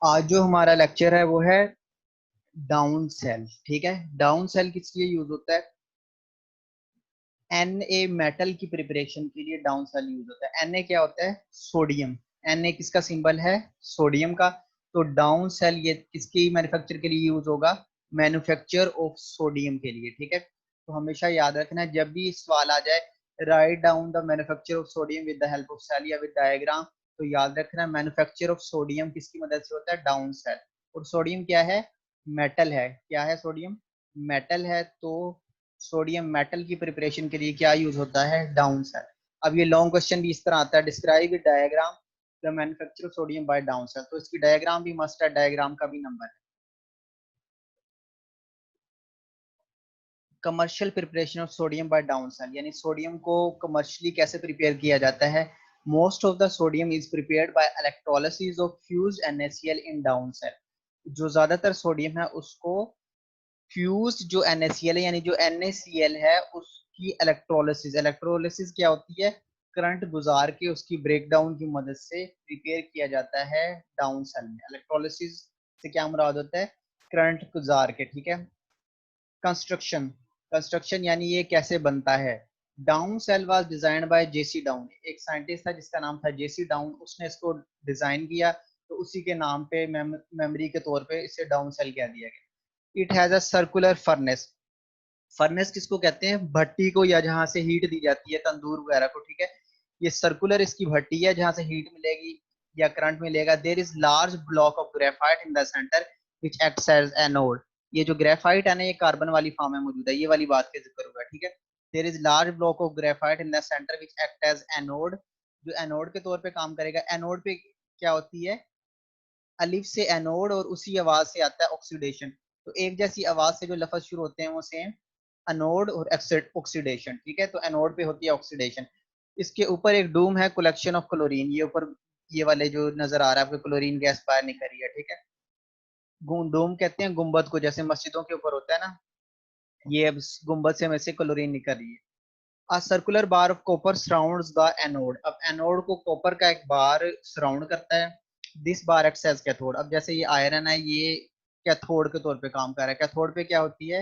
आज जो हमारा लेक्चर है वो है डाउन सेल। ठीक है, डाउन सेल किस लिए यूज होता है? Na मेटल की प्रिपरेशन के लिए डाउन सेल यूज होता है। Na क्या होता है? सोडियम। Na किसका सिंबल है? सोडियम का। तो डाउन सेल ये किसकी मैन्युफैक्चर के लिए यूज होगा? मैन्युफैक्चर ऑफ सोडियम के लिए। ठीक है, तो हमेशा याद रखना है जब भी सवाल आ जाए write down the manufacture of sodium with the help of cell या विद डायग्राम, तो याद रखना मैन्युफैक्चर ऑफ सोडियम किसकी मदद से होता है? Down cell. और सोडियम क्या है? मेटल है। क्या है? सोडियम मेटल है। तो सोडियम मेटल की प्रिपरेशन के लिए क्या यूज होता है? Down cell. अब ये लॉन्ग क्वेश्चन भी इस तरह आता है, describe diagram the manufacture of sodium by Down cell. तो इसकी डायग्राम भी मस्ट है, डायग्राम का भी नंबर है। Commercial preparation of sodium by Down cell, यानी सोडियम को कमर्शियली कैसे प्रिपेयर किया जाता है? Most of the sodium is prepared by electrolysis of fused NaCl in Down cell. जो ज्यादातर सोडियम है उसको फ्यूज्ड जो NaCl है, यानी जो NaCl है उसकी इलेक्ट्रोलिसिस, इलेक्ट्रोलिसिस क्या होती है? करंट गुजार के उसकी ब्रेकडाउन की मदद से प्रिपेयर किया जाता है डाउन सेल में। इलेक्ट्रोलिसिस से क्या मुराद होता है? करंट गुजार के। ठीक है, कंस्ट्रक्शन, कंस्ट्रक्शन यानी ये कैसे बनता है? Down cell was designed by JC Down. एक साइंटिस्ट था जिसका नाम था जेसी डाउन, उसने इसको डिजाइन किया, तो उसी के नाम पे मेमोरी के तौर पे इसे डाउन सेल कह दिया गया। It has a circular furnace. Furnace किसको कहते हैं? भट्टी को, या जहां से हीट दी जाती है, तंदूर वगैरह को। ठीक है, ये सर्कुलर इसकी भट्टी है जहां से हीट मिलेगी या करंट मिलेगा। There is large block of graphite in the centre which acts as anode. ये जो ग्रेफाइट है ना, ये कार्बन वाली फॉर्म में मौजूद है, ये वाली बात का जिक्र हुआ है। ठीक है, there is large block of graphite in the centre which act as anode, जो एनोड के तौर पे काम करेगा। एनोड पे क्या होती है? अलिफ से एनोड, और उसी आवाज से आता है ऑक्सीडेशन। तो एक जैसी आवाज से जो लफ्ज शुरू होते हैं वो सेम, एनोड और ऑक्सीडेशन। ठीक है, तो एनोड पे होती है ऑक्सीडेशन। इसके ऊपर एक डूम है, कलेक्शन ऑफ क्लोरीन। ये ऊपर ये वाले जो नजर आ रहा है आपको, क्लोरीन गैस बाहर निकल रही है। ठीक है, डोम कहते हैं गुंबद को, जैसे मस्जिदों के ऊपर होता है ना, ये अब गुंबद से में से क्लोरीन निकल रही है। A circular bar of copper surrounds the anode। अब एनोड को कॉपर का एक बार सराउंड करता है। This bar acts as cathode. अब जैसे ये आयरन है, ये कैथोड के तौर पे काम कर रहा है। कैथोड पे क्या होती है?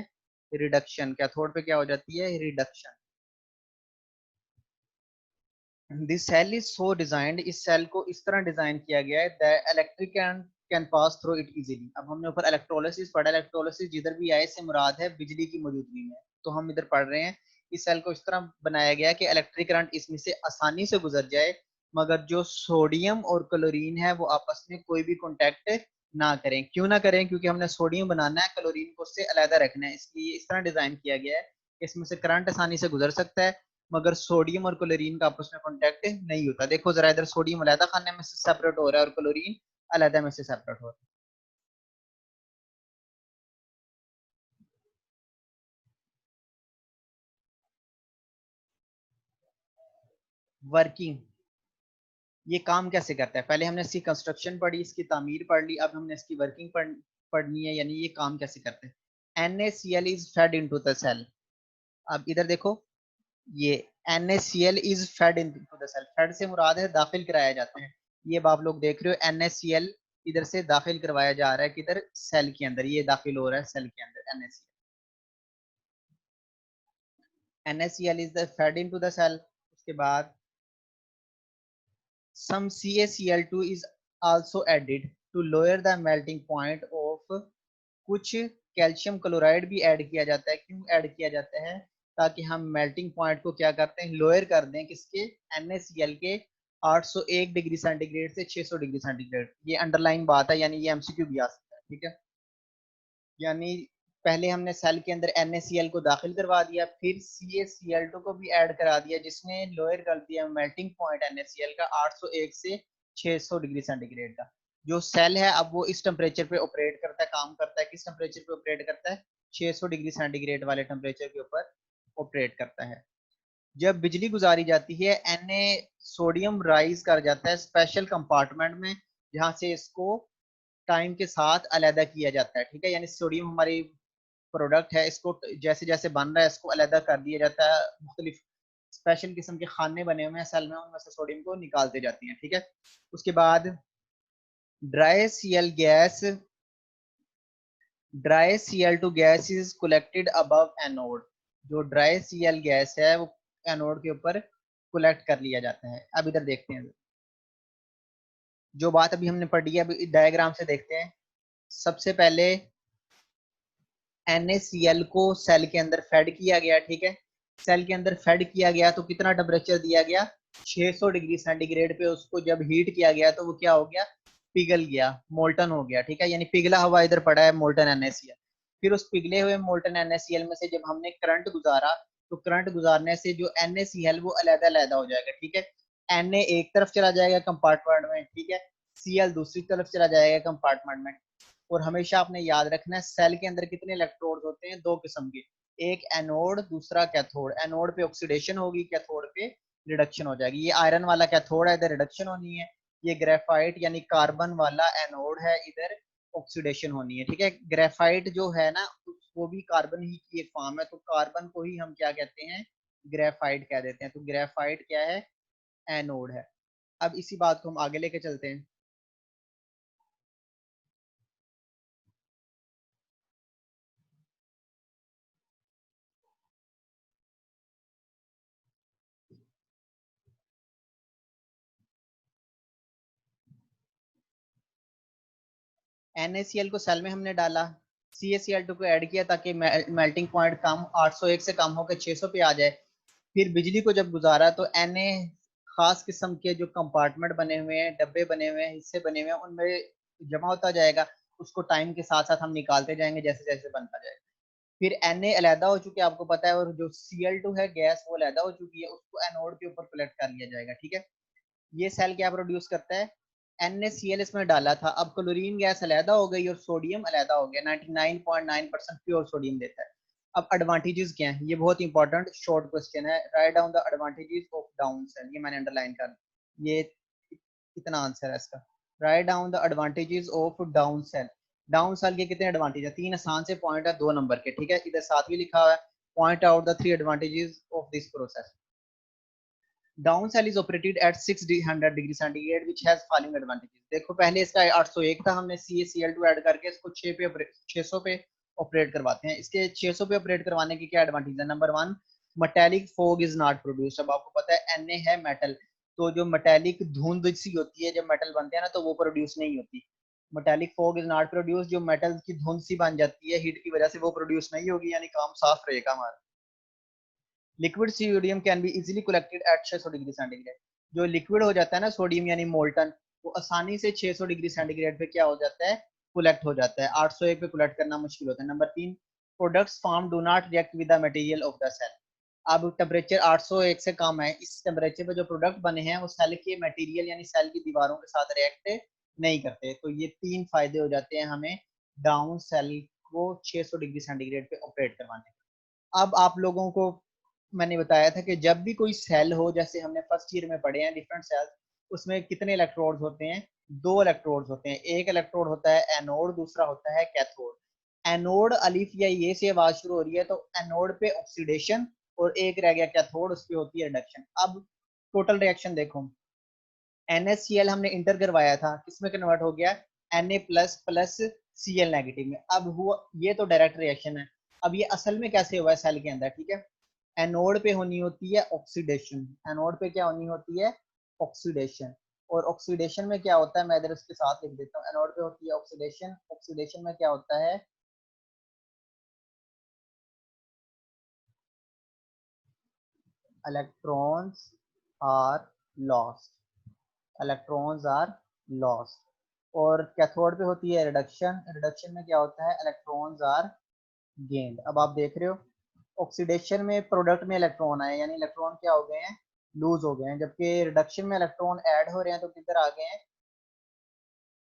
रिडक्शन। कैथोड पे क्या हो जाती है? Reduction. This cell is so designed, इस सेल को इस तरह डिजाइन किया गया है that electric can pass through it easily. अब हमने ऊपर इलेक्ट्रोलिसिस पढ़ा, इलेक्ट्रोलिसिस जिधर भी आए से मुराद है बिजली की मौजूदगी में, तो हम इधर पढ़ रहे हैं इस सेल को इस तरह बनाया गया है कि इलेक्ट्रिक करंट इसमें से आसानी से गुजर जाए, मगर जो सोडियम और क्लोरीन है वो आपस में कोई भी कॉन्टेक्ट ना करें। क्यों ना करें? क्योंकि हमने सोडियम बनाना है, क्लोरीन को उससे अलग रखना है, इसलिए इस तरह डिजाइन किया गया है। इसमें से करंट आसानी से गुजर सकता है, मगर सोडियम और क्लोरीन का आपस में कांटेक्ट नहीं होता। देखो जरा, इधर सोडियम अलग खाने में से सेपरेट हो रहा है और क्लोरीन अलग में से सेपरेट हो रहा है। वर्किंग, ये काम कैसे करता है? पहले हमने इसकी कंस्ट्रक्शन पढ़ी, इसकी तामीर पढ़ ली, अब हमने इसकी वर्किंग पढ़नी है, यानी ये काम कैसे करते हैं। NaCl is fed into the cell. अब इधर देखो, ये NaCl is fed into the cell. Fed से मुराद है दाखिल कराया जाता है। ये आप लोग देख रहे हो, NaCl इधर से दाखिल करवाया जा रहा है किधर? सेल के अंदर। ये दाखिल हो रहा है सेल के अंदर NaCl। NaCl is the fed into the cell। उसके बाद some CaCl2 is also added to lower the melting point of। कुछ कैल्शियम क्लोराइड भी ऐड किया जाता है। क्यों ऐड किया जाता है? ताकि हम मेल्टिंग पॉइंट को क्या करते हैं? लोअर कर दें। किसके? NaCl के। 801 डिग्री सेंटीग्रेड से 600 डिग्री सेंटीग्रेड। ये अंडरलाइन बात है, यानी ये MCQ भी आ सकता है। ठीक है, यानी पहले हमने सेल के अंदर NaCl को दाखिल करवा दिया, फिर CaCl2 को भी ऐड करा दिया, जिसने लोअर कर दिया मेल्टिंग पॉइंट NaCl का 801 से 600 डिग्री सेंटीग्रेड का। जो सेल है अब वो इस टेम्परेचर पे ऑपरेट करता है, काम करता है। किस टेम्परेचर पे ऑपरेट करता है? 600 डिग्री सेंटीग्रेड वाले टेम्परेचर के ऊपर ऑपरेट करता है। जब बिजली गुजारी जाती है, Na सोडियम राइज कर जाता है स्पेशल कंपार्टमेंट में, जहां से इसको टाइम के साथ अलहदा किया जाता है। ठीक है, यानी सोडियम हमारी प्रोडक्ट है, इसको जैसे जैसे बन रहा है इसको अलहदा कर दिया जाता है। मुख्तलिफ स्पेशल किस्म के खाने बने हुए हैं सेल में, उनमें से सोडियम को निकालते जाती हैं। ठीक है, उसके बाद dry Cl2 gas is collected above anode. जो ड्राई Cl गैस है वो एनोड के ऊपर कलेक्ट कर लिया जाता है। अब इधर देखते हैं जो बात अभी हमने पढ़ी है, अभी डायग्राम से देखते हैं। सबसे पहले NaCl को सेल के अंदर फेड किया गया, ठीक है। सेल के अंदर फेड किया गया तो कितना टेम्परेचर दिया गया, 600 डिग्री सेंटीग्रेड पे उसको जब हीट किया गया तो वो क्या हो गया, पिघल गया, मोल्टन हो गया, ठीक है। यानी पिघला हुआ इधर पड़ा है मोल्टन NaCl। फिर उस पिघले हुए मोल्टन NaCl में से जब हमने करंट गुजारा तो करंट गुजारने से जो NaCl वो अलग अलग हो जाएगा, ठीक है। Na एक तरफ चला जाएगा कंपार्टमेंट में, ठीक है। Cl दूसरी तरफ चला जाएगा कंपार्टमेंट में। और हमेशा आपने याद रखना है सेल के अंदर कितने इलेक्ट्रोड होते हैं, दो किस्म के, एक एनोड दूसरा कैथोड। एनोड पे ऑक्सीडेशन होगी, कैथोड पे रिडक्शन हो जाएगी। ये आयरन वाला कैथोड है, इधर रिडक्शन होनी है। ये ग्रेफाइट यानी कार्बन वाला एनोड है, इधर ऑक्सीडेशन होनी है, ठीक है। ग्रेफाइट जो है ना वो भी कार्बन ही की एक फॉर्म है, तो कार्बन को ही हम क्या कहते हैं, ग्रेफाइट कह देते हैं। तो ग्रेफाइट क्या है, एनोड है। अब इसी बात को हम आगे लेके चलते हैं। NaCl को सेल में हमने डाला, CaCl2 को ऐड किया ताकि मेल्टिंग पॉइंट कम 801 से कम होकर 600 पे आ जाए। फिर बिजली को जब गुजारा तो Na खास किस्म के जो कंपार्टमेंट बने हुए हैं, डब्बे बने हुए हैं, हिस्से बने हुए हैं, उनमें जमा होता जाएगा। उसको टाइम के साथ साथ हम निकालते जाएंगे जैसे जैसे बनता जाएगा। फिर Na अलहदा हो चुकी है आपको पता है, और जो Cl2 है गैस वो अलहदा हो चुकी है, उसको एनोड के ऊपर कलेक्ट कर लिया जाएगा, ठीक है। ये सेल क्या प्रोड्यूस करता है, NaCl इसमें डाला था, अब क्लोरीन गैस अलहदा हो गई और सोडियम अलहदा हो गया, 99.9% प्योर सोडियम देता है। अब एडवांटेजेस क्या हैं, ये बहुत इंपॉर्टेंट शॉर्ट क्वेश्चन है। Write down the advantages of Down cell, ये मैंने अंडरलाइन कर, ये इतना आंसर है इसका। Write down the advantages of Down cell. Down cell के कितने एडवांटेज है, तीन आसान से पॉइंट है 2 नंबर के, ठीक है। इधर साथ भी लिखा हुआ है, point out the 3 advantages of this process. Down cell is operated at 600 degree centigrade which has following advantages. देखो पहले इसका 801 था, हमने CaCl2 ऐड करके इसको 600 पे ऑपरेट करवाते हैं। इसके 600 पे ऑपरेट करवाने की क्या एडवांटेज है, number 1, metallic fog is not produce. अब आपको पता है Na है मेटल, तो जो मेटेलिक धुंध सी होती है जब मेटल बनते हैं ना तो वो प्रोड्यूस नहीं होती। Metallic fog is not produce, जो मेटल की धुंध सी बन जाती है हीट की वजह से वो प्रोड्यूस नहीं होगी, यानी काम साफ रहेगा हमारा। Liquid sodium can be easily collected at 600 degree centigrade. जो लिक्विड हो जाता है ना सोडियम यानी मोल्टन, वो आसानी से 600 डिग्री सेंटीग्रेड पे क्या हो जाता है, कलेक्ट हो जाता है। 801 पे कलेक्ट करना मुश्किल होता है। Number 3, products form do not react with the material of the cell. अब टेम्परेचर 801 से कम है, इस टेम्परेचर पे जो प्रोडक्ट बने हैं वो सेल के मटेरियल यानी सेल की दीवारों के साथ रिएक्ट नहीं करते। तो ये 3 फायदे हो जाते हैं हमें डाउन सेल को 600 डिग्री सेंटीग्रेड पे ऑपरेट करवाने। अब आप लोगों को मैंने बताया था कि जब भी कोई सेल हो, जैसे हमने फर्स्ट ईयर में पढ़े हैं डिफरेंट सेल्स, उसमें कितने इलेक्ट्रोड्स होते हैं, 2 इलेक्ट्रोड्स होते हैं। एक इलेक्ट्रोड होता है एनोड, दूसरा होता है कैथोड। एनोड अलिफ या ये से आवाज शुरू हो रही है तो एनोड पे ऑक्सीडेशन, और एक रह गया कैथोड, उस पे होती है रिडक्शन। अब टोटल रिएक्शन देखो, NaCl हमने इंटर करवाया था, किसमें कन्वर्ट हो गया, Na plus plus Cl negative में। अब हुआ ये तो डायरेक्ट रिएक्शन है। अब ये असल में कैसे हुआ है सेल के अंदर, ठीक है। एनोड पे होनी होती है ऑक्सीडेशन, एनोड पे क्या होनी होती है, ऑक्सीडेशन। और ऑक्सीडेशन में क्या होता है, मैं इधर उसके साथ लिख देता हूँ, एनोड पे होती है ऑक्सीडेशन, ऑक्सीडेशन में क्या होता है, electrons are lost, electrons are lost. और कैथोड पे होती है रिडक्शन, रिडक्शन में क्या होता है, इलेक्ट्रॉन्स आर गेन्ड। अब आप देख रहे हो ऑक्सीडेशन में प्रोडक्ट में इलेक्ट्रॉन आए यानी इलेक्ट्रॉन क्या हो गए हैं, लूज हो गए हैं, जबकि रिडक्शन में इलेक्ट्रॉन ऐड हो रहे हैं तो किधर आ गए हैं,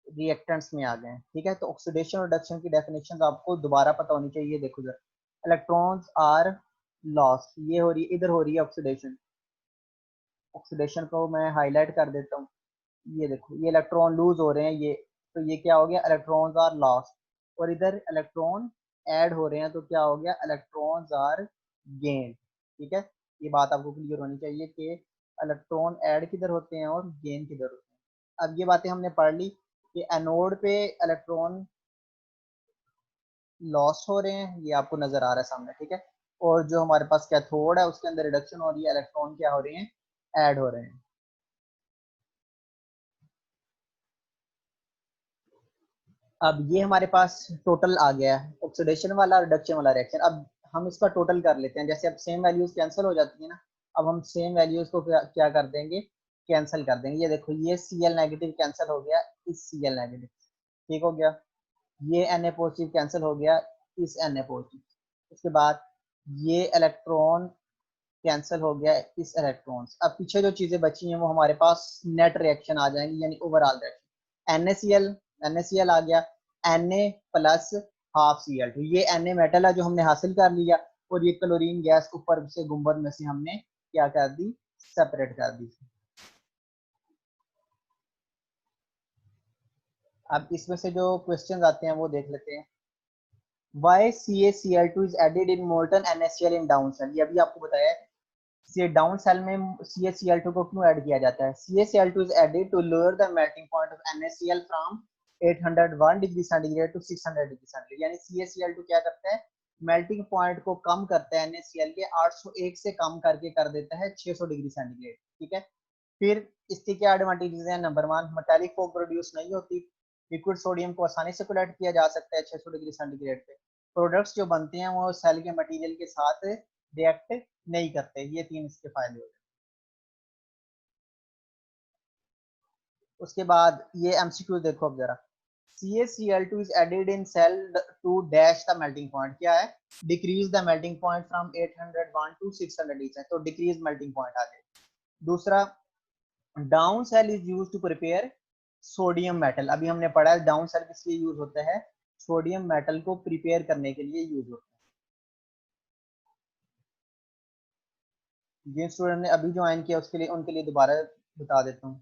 रिएक्टेंट्स में आ गए हैं, ठीक है। तो ऑक्सीडेशन और रिडक्शन की डेफिनेशन आपको दोबारा पता होनी चाहिए। देखो जरा, इलेक्ट्रॉन्स आर लॉस्ट, ये हो रही है, इधर हो रही है ऑक्सीडेशन। ऑक्सीडेशन को मैं हाईलाइट कर देता हूँ, ये देखो ये इलेक्ट्रॉन लूज हो रहे हैं, ये तो ये क्या हो गया, इलेक्ट्रॉन्स आर लॉस्ट। और इधर इलेक्ट्रॉन ऐड हो रहे हैं तो क्या हो गया, इलेक्ट्रॉन्स आर गेन, ठीक है। ये बात आपको क्लियर होनी चाहिए कि इलेक्ट्रॉन ऐड किधर होते हैं और गेन किधर होते हैं। अब ये बातें हमने पढ़ ली। कि एनोड पे इलेक्ट्रॉन लॉस हो रहे हैं, ये आपको नजर आ रहा है सामने, ठीक है। और जो हमारे पास कैथोड है उसके अंदर रिडक्शन हो रही है, इलेक्ट्रॉन क्या हो रहे हैं, ऐड हो रहे हैं। अब ये हमारे पास टोटल आ गया है, ऑक्सीडेशन वाला रिडक्शन वाला रिएक्शन। अब हम इसका टोटल कर लेते हैं, जैसे अब सेम वैल्यूज कैंसिल हो जाती है ना, अब हम सेम वैल्यूज को क्या कर देंगे, कैंसिल कर देंगे। ये देखो ये Cl नेगेटिव कैंसिल हो गया इस Cl नेगेटिव, ठीक हो गया। ये Na पॉजिटिव कैंसिल हो गया इस Na पॉजिटिव। उसके बाद ये इलेक्ट्रॉन कैंसिल हो गया इस इलेक्ट्रॉन्स। अब पीछे जो चीजें बची हैं वो हमारे पास नेट रिएक्शन आ जाएंगी, यानी ओवरऑल रिएक्शन। NaCl आ गया, Na प्लस हाफ Cl2। ये Na मेटल है जो हमने हासिल कर लिया, और ये क्लोरीन गैस ऊपर से गुंबद में से हमने क्या कर दी, सेपरेट कर दी। अब इसमें से जो क्वेश्चन आते हैं वो देख लेते हैं। Why CaCl2 is added in molten NaCl in down cell? ये अभी आपको बताया है, सी डाउन सेल में CaCl2 को क्यों ऐड किया जाता है। CaCl2 is added to lower the melting point of NaCl from 801 degree centigrade to 600 degree centigrade. यानी CaCl2 क्या करता है, मेल्टिंग पॉइंट को कम करता है NaCl के 801 से कम करके कर देता है 600 डिग्री सेंटीग्रेड, ठीक है। फिर इसकी क्या एडवांटेजेस हैं, नंबर 1, मेटालिक फोम प्रोड्यूस नहीं होती, लिक्विड सोडियम को आसानी से कोलेट किया जा सकता है 600 डिग्री सेंटीग्रेड पे। प्रोडक्ट्स जो बनते हैं वो सेल के मटेरियल के साथ रिएक्ट नहीं करते। ये 3 इसके फायदे होते हैं। उसके बाद ये एमसीक्यू देखो अब जरा। CaCl2 is added in cell to dash the melting point, क्या है, decrease the melting point from 801 to 600 degree, तो डिक्रीज मेल्टिंग पॉइंट आ गया। दूसरा, Down cell is use to prepare sodium metal. अभी हमने पढ़ा है डाउन सेल किस लिए यूज होता है, सोडियम मेटल को प्रिपेयर करने के लिए यूज होता है। जिन स्टूडेंट ने अभी ज्वाइन किया उसके लिए, उनके लिए दोबारा बता देता हूँ।